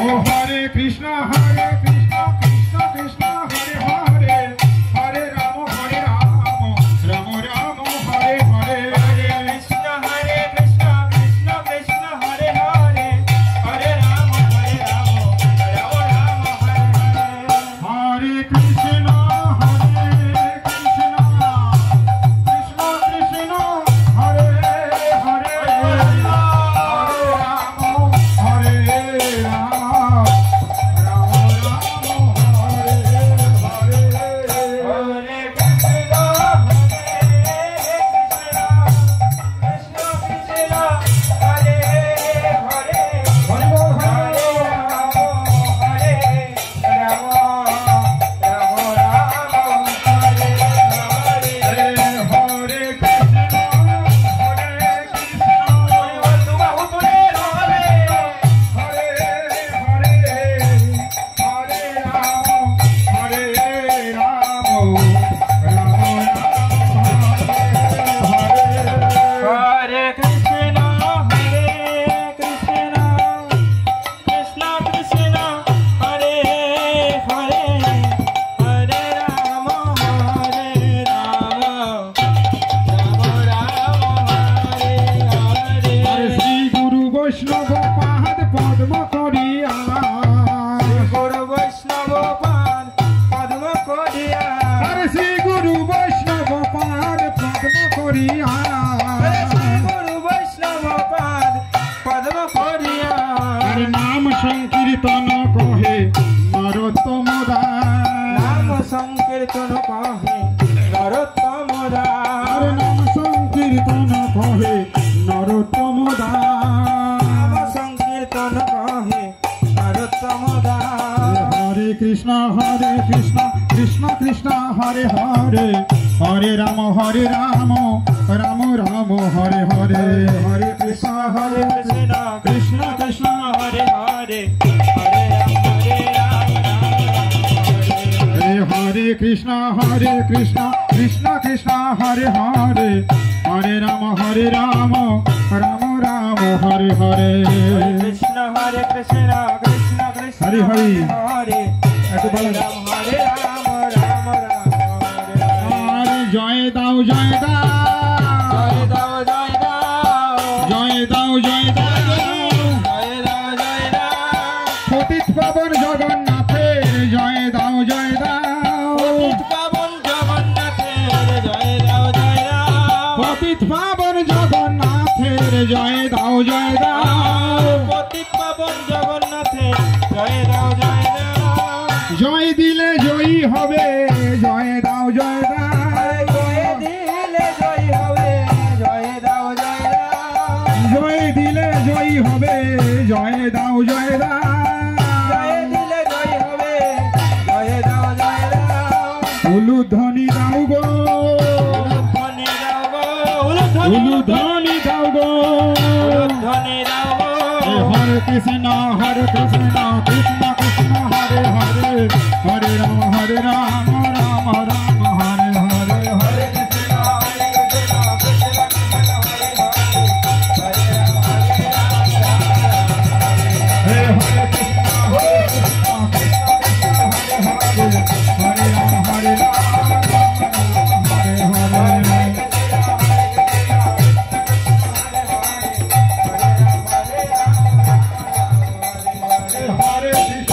Hare Krishna Krishna Krishna Hare Hare Hare Rama Rama Rama Hare Hare Hare Krishna Krishna Krishna Hare Hare Hare Rama Rama Rama Hare Hare Hare Krishna Krishna Krishna Hare Hare Hare Rama Hare Rama Vaishnava Pad Padma Koriya Guru Vaishnava Pad Padma Koriya Hare Sri Guru Vaishnava Pad Padma Koriya Hare Sri Guru Vaishnava Pad Padma Koriya Hare Naam Sankirtana Kahe Narottama Das Naam Sankirtana Kahe Narottama Das Hare Naam Sankirtana Kahe Narottama Das Hare Krishna Krishna Krishna Hare Hare Hare Rama Rama Rama Hare Hare Hare Krishna Krishna Krishna Hare Hare Hare Hare Krishna Krishna Krishna Hare Hare Hare Rama Rama Rama Hare Hare Krishna Krishna Hare Hare Hare Rama Rama Hare Jai Dao Jai Dao Jai Dao Jai Dao Jai Dao Jai Dao Jai Dao Jai Dao Patit Pavan Jagannather Jai Dao Jai Dao Patit Pavan Jagannather Jai Dao Jai Dao Patit Pavan Jagannather Jai Dao Jai Dao Patit Pavan Jagannather Jai Dao Jai Dao জয় দিলে জয়ী হবে জয় দাও জয় দাও জয় দিলে জয়ী হবে জয় দাও জয় দাও জয় দিলে জয়ী হবে জয় দাও জয় দাও জয় দিলে জয়ী হবে জয় দাও জয় দাও উলুধ্বনি দাও গো উলুধ্বনি দাও গো উলুধ্বনি দাও গো উলুধ্বনি দাও গো হরে Krishna Krishna Krishna Hare Hare Hare Rama Rama Rama Hare Hare Hare Krishna Krishna Hare Hare Hare Hare Krishna Hare Rama Hare Hare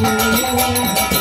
Hare